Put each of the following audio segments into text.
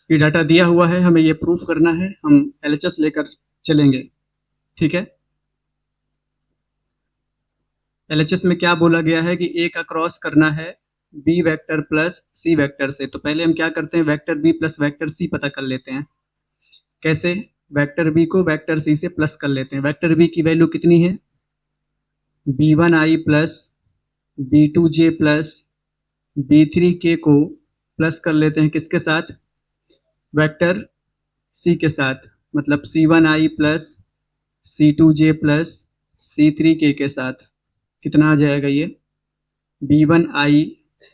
ये डाटा दिया हुआ है, हमें ये प्रूफ करना है, हम एलएचएस लेकर चलेंगे। ठीक है, एलएचएस में क्या बोला गया है कि ए का क्रॉस करना है B vector plus C vector से। तो पहले हम क्या करते हैं, vector B plus vector C पता कर लेते हैं। कैसे? वेक्टर बी को वेक्टर सी से प्लस कर लेते हैं। वेक्टर बी की वैल्यू कितनी है, b1i plus b2j plus b3k को प्लस कर लेते हैं किसके साथ, वेक्टर सी के साथ, मतलब c1i plus c2j plus c3k के साथ। कितना आ जाएगा ये, b1i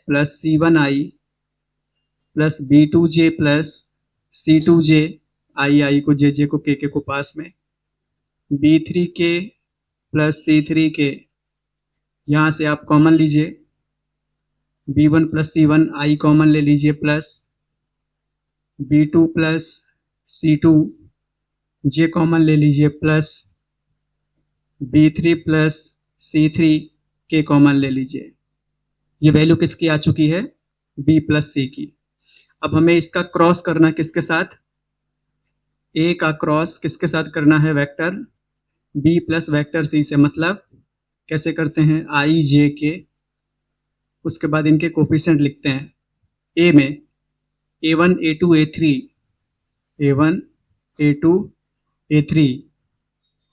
plus c1i plus b2j plus c2j, आई को जे को के को पास में, b3k प्लस c3k, यहाँ से आप कॉमन लीजिए, b1 प्लस c1 आई कॉमन ले लीजिए, प्लस b2 प्लस c2 जे कॉमन ले लीजिए, प्लस b3 प्लस c3 के कॉमन ले लीजिए। ये वैल्यू किसकी आ चुकी है, b प्लस c की। अब हमें इसका क्रॉस करना किसके साथ, a का क्रॉस किसके साथ करना है, vector b plus vector c से। मतलब कैसे करते हैं, i j के, उसके बाद इनके कोफिशिएंट लिखते हैं। a में a1 a2 a3, a1 a2 a3,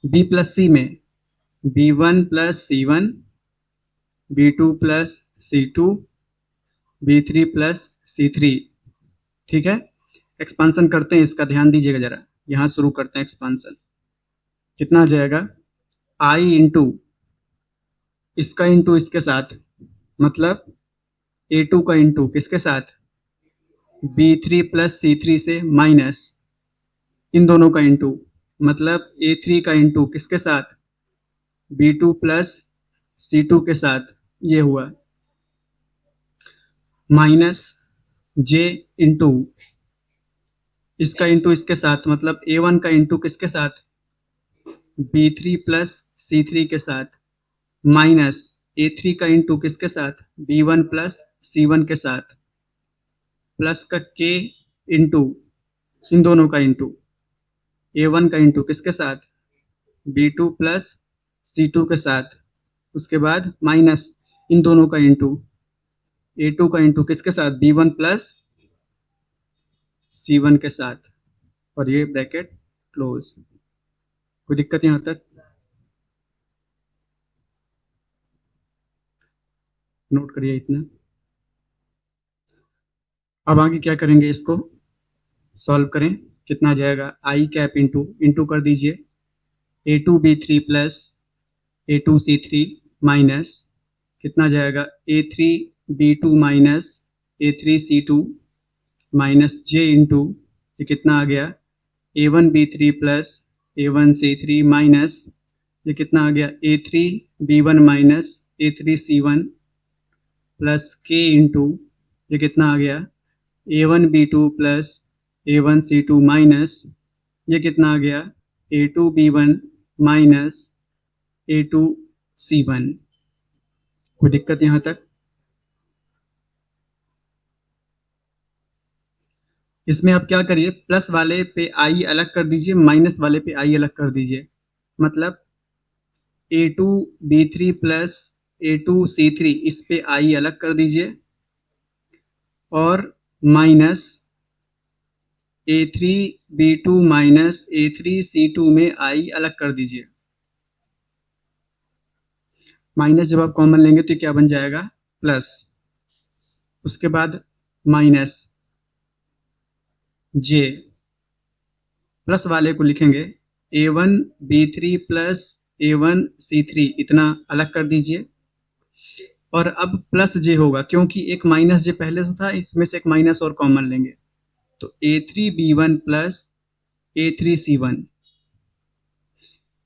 b plus c में b1 plus c1, b2 plus c2, b3 plus c3। ठीक है, एक्सपांसन करते हैं इसका, ध्यान दीजिएगा जरा, यहाँ शुरू करते हैं एक्सपांसन। कितना आ जाएगा, i इंटू इसका इंटू इसके साथ, मतलब a2 का इंटू किसके साथ, b3 प्लस c3 से, माइनस इन दोनों का इंटू, मतलब a3 का इंटू किसके साथ, b2 प्लस c2 के साथ, ये हुआ, माइनस j इंटू इसका इंटू इसके साथ, मतलब a1 का इंटू किसके साथ, b3 प्लस c3 के साथ, माइनस a3 का इंटू किसके साथ, b1 प्लस c1 के साथ, प्लस का k इंटू इन दोनों का इंटू, a1 का इंटू किसके साथ, b2 प्लस c2 के साथ, उसके बाद माइनस इन दोनों का इंटू, a2 का इंटू किसके साथ, b1 प्लस c1 के साथ, और ये ब्रैकेट क्लोज। कोई दिक्कत यहाँ तक, नोट करिए इतना। अब आगे क्या करेंगे, इसको सॉल्व करें। कितना आ जाएगा, आई कैप इंटू इंटू कर दीजिए a2b3 प्लस a2c3 माइनस कितना आ जाएगा, a3b2 minus a3c2 minus j into ये कितना आ गया, a1b3 प्लस a1c3 माइनस ये कितना आ गया, a3b1 minus a3c1 plus k into ये कितना आ गया, a1b2 प्लस a1c2 माइनस ये कितना आ गया, a2b1 माइनस a2c1। कोई दिक्कत यहाँ तक? इसमें आप क्या करिए, प्लस वाले पे आई अलग कर दीजिए, माइनस वाले पे आई अलग कर दीजिए। मतलब a2b3 प्लस a2c3 इस पे आई अलग कर दीजिए, और माइनस a3b2 माइनस a3c2 में आई अलग कर दीजिए। माइनस जब आप कॉमन लेंगे तो क्या बन जाएगा, प्लस, उसके बाद माइनस जे, प्लस वाले को लिखेंगे a1b3 प्लस a1c3 इतना अलग कर दीजिए, और अब प्लस जे होगा, क्योंकि एक माइनस जे पहले से था, इसमें से एक माइनस और कॉमन लेंगे, तो a3b1 प्लस a3c1,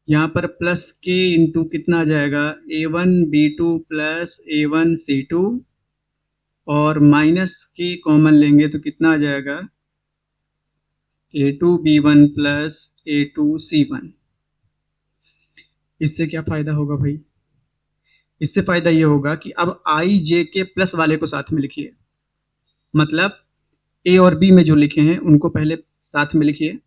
यहाँ पर प्लस के इंटू कितना आ जाएगा, a1b2 प्लस a1c2, और माइनस के कॉमन लेंगे तो कितना आ जाएगा, a2b1 प्लस a2c1। इससे क्या फायदा होगा भाई, इससे फायदा ये होगा कि अब आई जे के प्लस वाले को साथ में लिखिए, मतलब ए और बी में जो लिखे हैं उनको पहले साथ में लिखिए।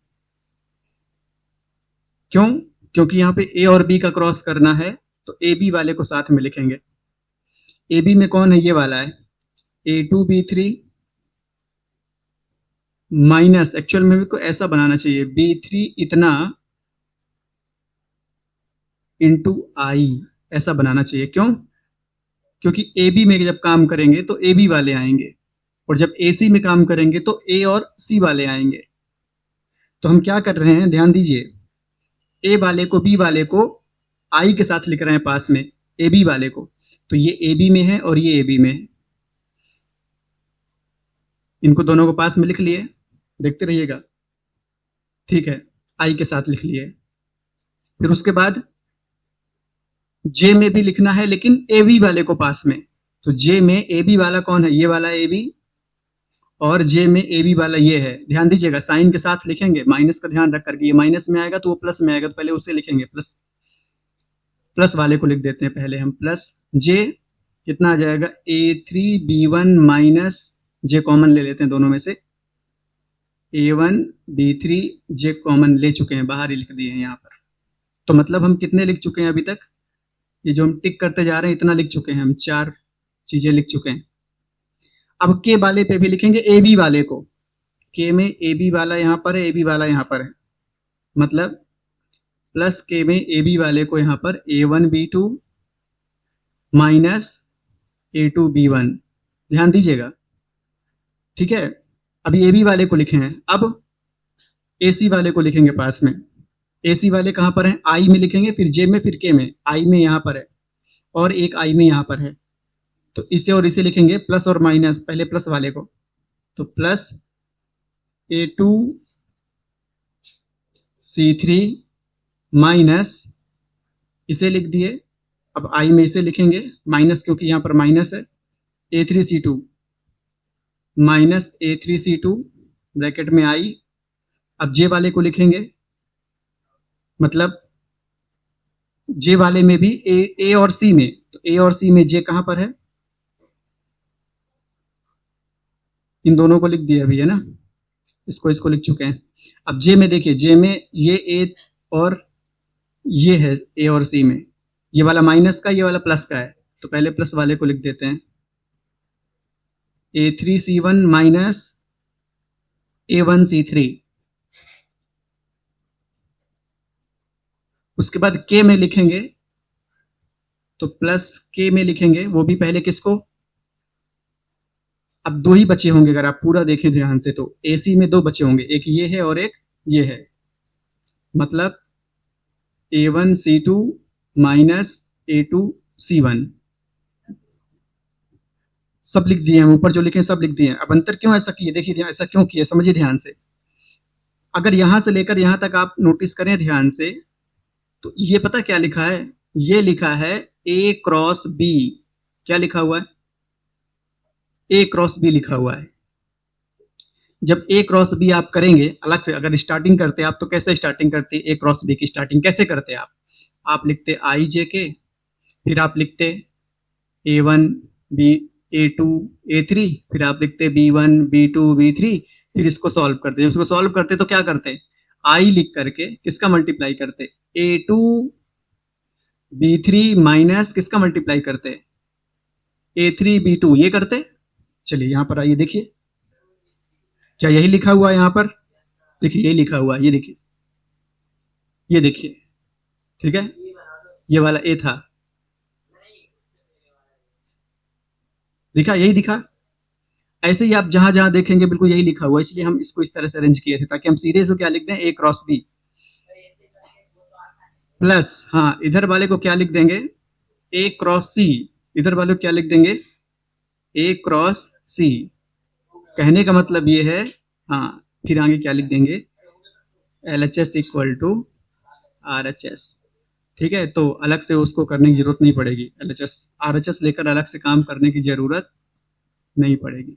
क्यों? क्योंकि यहाँ पे ए और बी का क्रॉस करना है, तो ए बी वाले को साथ में लिखेंगे। ए बी में कौन है? ये वाला है A2B3 माइनस, एक्चुअल में भी को ऐसा बनाना चाहिए, B3 इतना इंटू आई, ऐसा बनाना चाहिए। क्यों? क्योंकि ए बी में जब काम करेंगे तो ए बी वाले आएंगे, और जब ए सी में काम करेंगे तो ए और सी वाले आएंगे। तो हम क्या कर रहे हैं, ध्यान दीजिए, ए वाले को बी वाले को आई के साथ लिख रहे हैं पास में, ए बी वाले को। तो ये ए बी में है और ये ए बी में है, इनको दोनों को पास में लिख लिए, देखते रहिएगा। ठीक है, आई के साथ लिख लिए। फिर उसके बाद जे में भी लिखना है, लेकिन ए बी वाले को पास में। तो जे में ए बी वाला कौन है? ये वाला ए बी, और जे में ए बी वाला ये है। ध्यान दीजिएगा, साइन के साथ लिखेंगे, माइनस का ध्यान रख करके, ये माइनस में आएगा तो वो प्लस में आएगा, तो पहले उसे लिखेंगे, प्लस प्लस वाले को लिख देते हैं पहले हम, प्लस जे कितना आ जाएगा, A3B1 माइनस जे कॉमन ले लेते हैं दोनों में से, A1B3 जे कॉमन ले चुके हैं, बाहर ही लिख दिए हैं यहाँ पर। तो मतलब हम कितने लिख चुके हैं अभी तक? ये जो हम टिक करते जा रहे हैं इतना लिख चुके हैं हम, 4 चीजें लिख चुके हैं। अब के वाले पे भी लिखेंगे ए बी वाले को, के में ए बी वाला यहाँ पर है, ए बी वाला यहाँ पर है, मतलब प्लस के में ए बी वाले को यहाँ पर A1B2 माइनस A2B1, ध्यान दीजिएगा। ठीक है, अभी ए बी वाले को लिखे हैं, अब ए सी वाले को लिखेंगे पास में। ए सी वाले कहाँ पर हैं? आई में लिखेंगे, फिर जे में, फिर के में। आई में यहाँ पर है और एक आई में यहाँ पर है, तो इसे और इसे लिखेंगे प्लस और माइनस, पहले प्लस वाले को, तो प्लस A2C3 माइनस, इसे लिख दिए। अब आई में इसे लिखेंगे माइनस, क्योंकि यहाँ पर माइनस है, A3C2 माइनस A3C2 ब्रैकेट में आई। अब जे वाले को लिखेंगे, मतलब जे वाले में भी ए और सी में, तो ए और सी में जे कहां पर है? इन दोनों को लिख दिया अभी, है ना, इसको लिख चुके हैं। अब जे में देखिए, जे में ये ए और ये है ए और सी में, ये वाला माइनस का, ये वाला प्लस का है, तो पहले प्लस वाले को लिख देते हैं, A3C1 माइनस A1C3। उसके बाद के में लिखेंगे, तो प्लस के में लिखेंगे, वो भी पहले किसको? अब दो ही बचे होंगे, अगर आप पूरा देखें ध्यान से तो ए सी में दो बचे होंगे, एक ये है और एक ये है, मतलब A1C2 माइनस A2C1, सब लिख दिए हम, ऊपर जो लिखे सब लिख दिए। अब अंतर क्यों ऐसा किए, देखिए ऐसा क्यों किए, समझिए ध्यान से। अगर यहां से लेकर यहां तक आप नोटिस करें ध्यान से, तो ये पता क्या लिखा है? ये लिखा है A क्रॉस B। क्या लिखा हुआ है? A क्रॉस B लिखा हुआ है। जब A क्रॉस B आप करेंगे अलग से, अगर स्टार्टिंग करते आप तो कैसे स्टार्टिंग करते? A क्रॉस B की स्टार्टिंग कैसे करते आप लिखते IJ फिर आप लिखते A1 B A2 A3, फिर आप लिखते B1 B2 B3, फिर इसको सॉल्व करते। जब इसको सॉल्व करते तो क्या करते? आई लिख करके किसका मल्टीप्लाई करते? A2 B3 माइनस किसका मल्टीप्लाई करते? A3 B2, ये करते। चलिए यहां पर आइए, देखिए क्या यही लिखा हुआ है यहाँ पर? देखिए यही लिखा हुआ है, ये देखिए, ये देखिए, ठीक है, ये वाला ए था, दिखा, यही दिखा। ऐसे ही आप जहां जहां देखेंगे बिल्कुल यही लिखा हुआ है, इसलिए हम इसको इस तरह से अरेंज किए थे, ताकि हम सीधे से क्या लिख दें, A क्रॉस B प्लस, हाँ इधर वाले को क्या लिख देंगे, A क्रॉस C, इधर वाले को क्या लिख देंगे, A क्रॉस C। कहने का मतलब ये है, हाँ फिर आगे क्या लिख देंगे, LHS इक्वल टू RHS। ठीक है, तो अलग से उसको करने की जरूरत नहीं पड़ेगी, LHS RHS लेकर अलग से काम करने की जरूरत नहीं पड़ेगी।